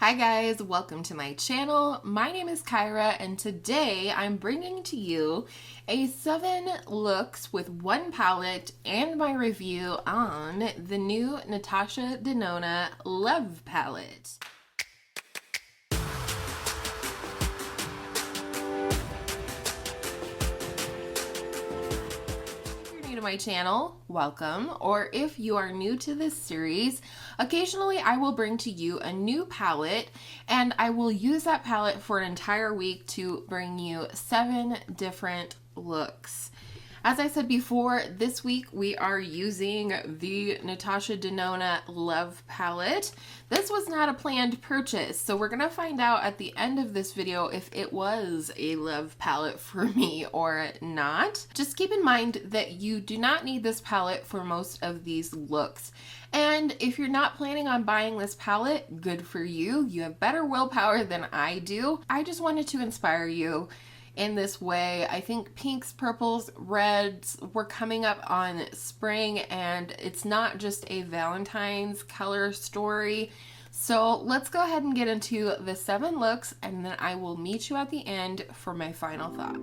Hi guys, welcome to my channel. My name is Kyra and today I'm bringing to you a 7 looks with one palette and my review on the new Natasha Denona Love palette. To my channel, welcome, or if you are new to this series, occasionally I will bring to you a new palette and I will use that palette for an entire week to bring you 7 different looks. As I said before, this week we are using the Natasha Denona Love palette. This was not a planned purchase, so we're gonna find out at the end of this video if it was a love palette for me or not. Just keep in mind that you do not need this palette for most of these looks. And if you're not planning on buying this palette, good for you. You have better willpower than I do. I just wanted to inspire you in this way. I think pinks, purples, reds, we're coming up on spring and it's not just a Valentine's color story. So let's go ahead and get into the 7 looks and then I will meet you at the end for my final thoughts.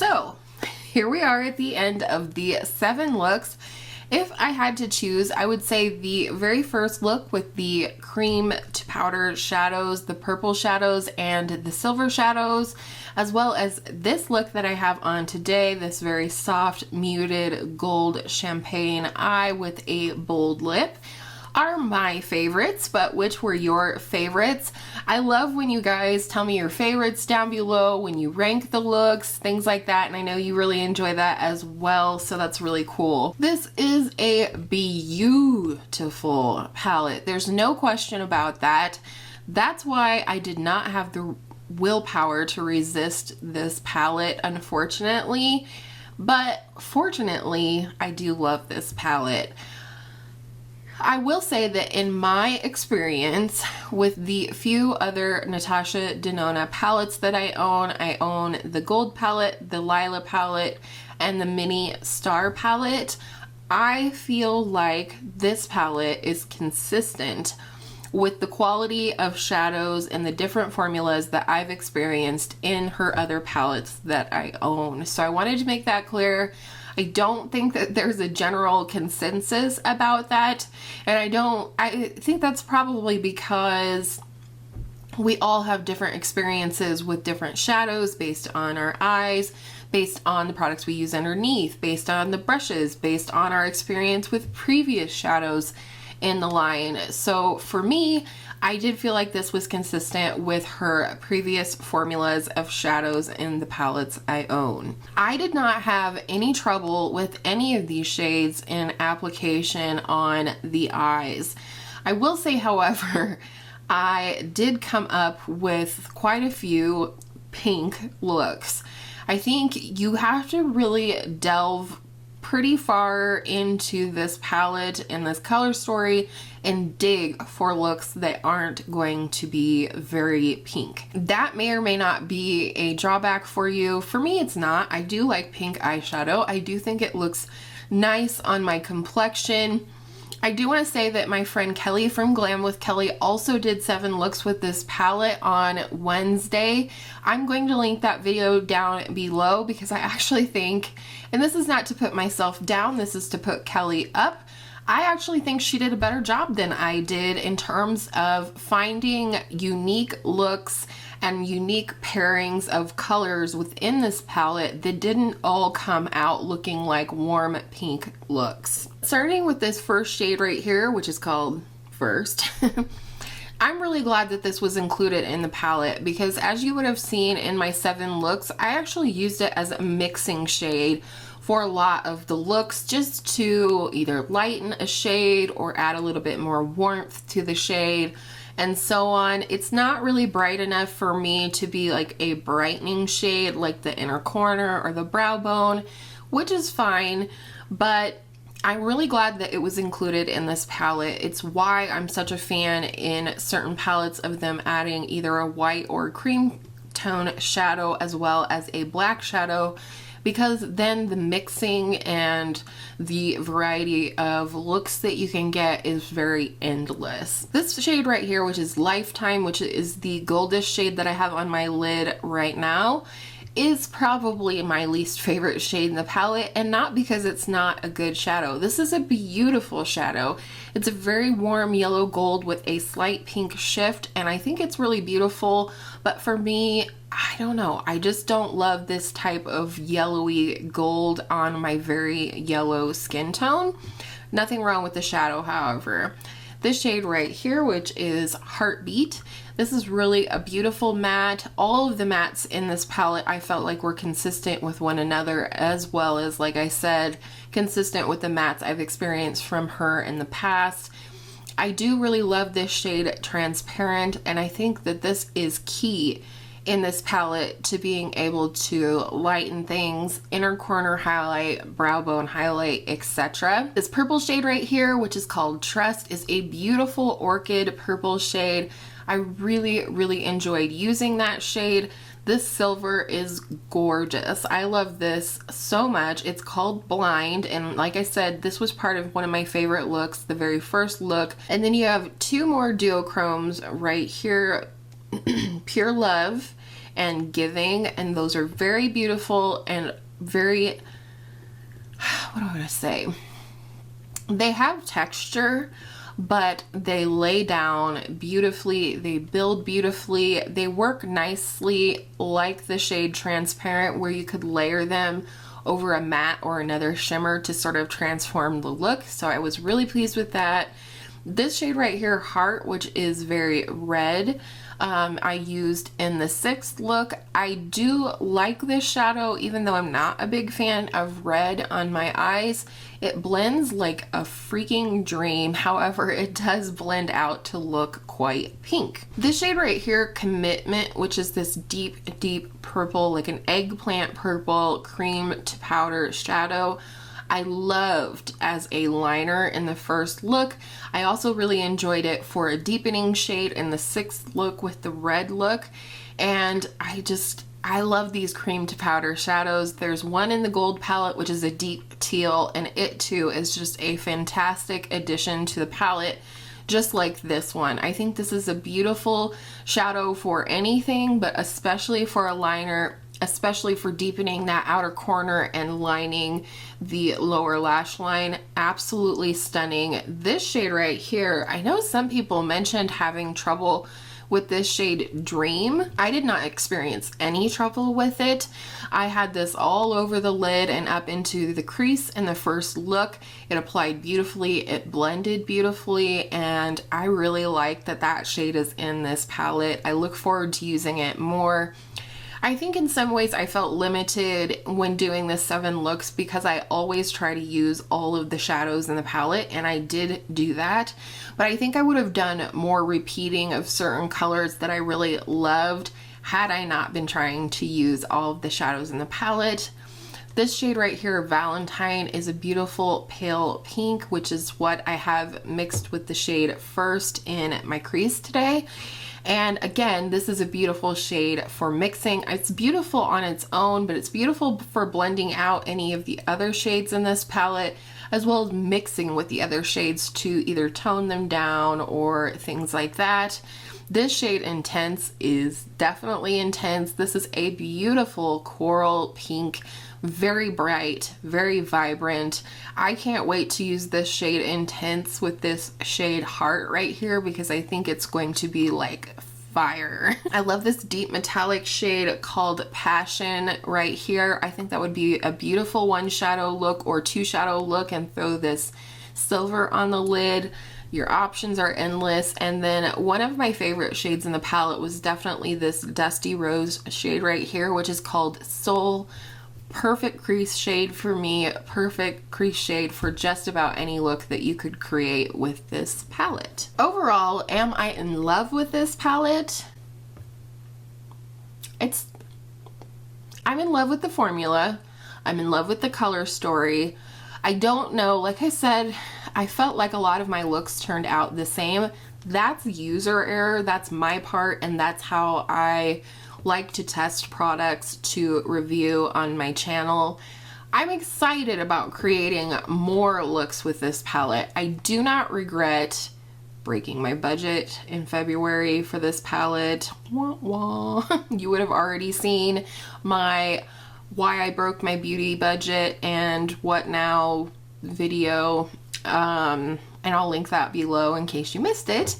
So here we are at the end of the 7 looks. If I had to choose, I would say the very first look with the cream to powder shadows, the purple shadows, and the silver shadows, as well as this look that I have on today, this very soft, muted gold champagne eye with a bold lip, are my favorites. But which were your favorites? I love when you guys tell me your favorites down below, when you rank the looks, things like that, and I know you really enjoy that as well, so that's really cool. This is a beautiful palette. There's no question about that. That's why I did not have the willpower to resist this palette, unfortunately, but fortunately, I do love this palette. I will say that in my experience with the few other Natasha Denona palettes that I own the gold palette, the Lila palette, and the mini star palette. I feel like this palette is consistent with the quality of shadows and the different formulas that I've experienced in her other palettes that I own. So I wanted to make that clear. I don't think that there's a general consensus about that, and I think that's probably because we all have different experiences with different shadows based on our eyes, based on the products we use underneath, based on the brushes, based on our experience with previous shadows in the line. So for me, I did feel like this was consistent with her previous formulas of shadows in the palettes I own. I did not have any trouble with any of these shades in application on the eyes. I will say, however, I did come up with quite a few pink looks. I think you have to really delve pretty far into this palette and this color story and dig for looks that aren't going to be very pink. That may or may not be a drawback for you. For me, it's not. I do like pink eyeshadow. I do think it looks nice on my complexion. I do want to say that my friend Kelly from GlamWithKelly also did 7 looks with this palette on Wednesday. I'm going to link that video down below because I actually think, and this is not to put myself down, this is to put Kelly up, I actually think she did a better job than I did in terms of finding unique looks and unique pairings of colors within this palette that didn't all come out looking like warm pink looks. Starting with this first shade right here, which is called First, I'm really glad that this was included in the palette because as you would have seen in my 7 looks, I actually used it as a mixing shade for a lot of the looks, just to either lighten a shade or add a little bit more warmth to the shade and so on. It's not really bright enough for me to be like a brightening shade like the inner corner or the brow bone, which is fine, but I'm really glad that it was included in this palette. It's why I'm such a fan in certain palettes of them adding either a white or cream tone shadow as well as a black shadow, because then the mixing and the variety of looks that you can get is very endless. This shade right here, which is Lifetime, which is the goldish shade that I have on my lid right now, is probably my least favorite shade in the palette, and not because it's not a good shadow. This is a beautiful shadow. It's a very warm yellow gold with a slight pink shift, and I think it's really beautiful, but for me, I don't know, I just don't love this type of yellowy gold on my very yellow skin tone. Nothing wrong with the shadow, however. This shade right here, which is Heartbeat, this is really a beautiful matte. All of the mattes in this palette I felt like were consistent with one another, as well as, like I said, consistent with the mattes I've experienced from her in the past. I do really love this shade Transparent, and I think that this is key in this palette to being able to lighten things, inner corner highlight, brow bone highlight, etc. This purple shade right here, which is called Trust, is a beautiful orchid purple shade. I really enjoyed using that shade. This silver is gorgeous. I love this so much. It's called Blind, and like I said, this was part of one of my favorite looks, the very first look. And then you have 2 more duochromes right here, Pure Love and giving, and those are very beautiful and very, what do I want to say? They have texture, but they lay down beautifully, they build beautifully, they work nicely like the shade Transparent, where you could layer them over a matte or another shimmer to sort of transform the look. So I was really pleased with that. This shade right here, Heart, which is very red, I used in the 6th look. I do like this shadow, even though I'm not a big fan of red on my eyes. It blends like a freaking dream. However, it does blend out to look quite pink. This shade right here, Commitment, which is this deep, deep purple, like an eggplant purple cream to powder shadow, I loved as a liner in the 1st look. I also really enjoyed it for a deepening shade in the 6th look with the red look. And I love these cream to powder shadows. There's one in the gold palette, which is a deep teal, and it too is just a fantastic addition to the palette, just like this one. I think this is a beautiful shadow for anything, but especially for a liner, especially for deepening that outer corner and lining the lower lash line. Absolutely stunning. This shade right here, I know some people mentioned having trouble with this shade, Dream. I did not experience any trouble with it. I had this all over the lid and up into the crease in the 1st look. It applied beautifully, it blended beautifully, and I really like that that shade is in this palette. I look forward to using it more. I think in some ways I felt limited when doing the 7 looks because I always try to use all of the shadows in the palette, and I did do that. But I think I would have done more repeating of certain colors that I really loved had I not been trying to use all of the shadows in the palette. This shade right here, Valentine, is a beautiful pale pink, which is what I have mixed with the shade First in my crease today. And again, this is a beautiful shade for mixing. It's beautiful on its own, but it's beautiful for blending out any of the other shades in this palette, as well as mixing with the other shades to either tone them down or things like that. This shade Intense is definitely intense. This is a beautiful coral pink, very bright, very vibrant. I can't wait to use this shade Intense with this shade Heart right here, because I think it's going to be like fire. I love this deep metallic shade called Passion right here. I think that would be a beautiful 1 shadow look or 2 shadow look, and throw this silver on the lid. Your options are endless. And then one of my favorite shades in the palette was definitely this Dusty Rose shade right here, which is called Soul. Perfect crease shade for me, perfect crease shade for just about any look that you could create with this palette. Overall, am I in love with this palette? I'm in love with the formula. I'm in love with the color story. I don't know, like I said, I felt like a lot of my looks turned out the same. That's user error, that's my part, and that's how I like to test products to review on my channel. I'm excited about creating more looks with this palette. I do not regret breaking my budget in February for this palette. Wah, wah. You would have already seen my why I broke my beauty budget and what now video, and I'll link that below in case you missed it.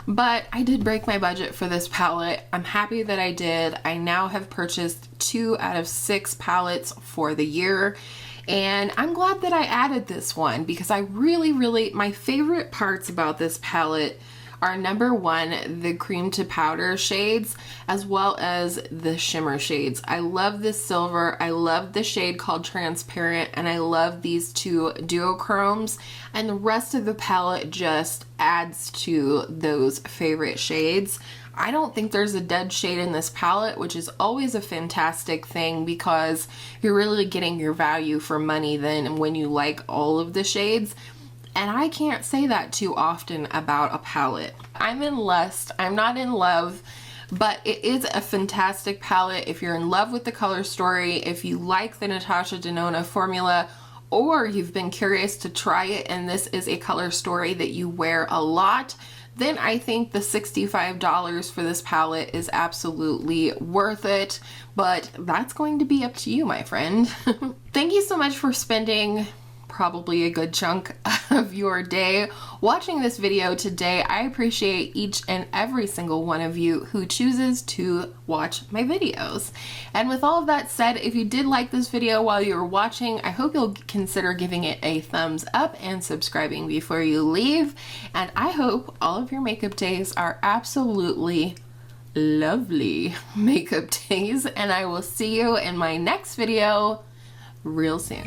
But I did break my budget for this palette. I'm happy that I did. I now have purchased 2 out of 6 palettes for the year. And I'm glad that I added this one, because I really, my favorite parts about this palette are number 1, the cream to powder shades, as well as the shimmer shades. I love this silver, I love the shade called Transparent, and I love these 2 duochromes, and the rest of the palette just adds to those favorite shades. I don't think there's a dead shade in this palette, which is always a fantastic thing, because you're really getting your value for money then when you like all of the shades. And I can't say that too often about a palette. I'm in lust, I'm not in love, but it is a fantastic palette if you're in love with the color story, if you like the Natasha Denona formula, or you've been curious to try it and this is a color story that you wear a lot. then I think the $65 for this palette is absolutely worth it. But that's going to be up to you, my friend. Thank you so much for spending probably a good chunk of your day watching this video today. I appreciate each and every single one of you who chooses to watch my videos. And with all of that said, if you did like this video while you were watching, I hope you'll consider giving it a thumbs up and subscribing before you leave. And I hope all of your makeup days are absolutely lovely makeup days, and I will see you in my next video real soon.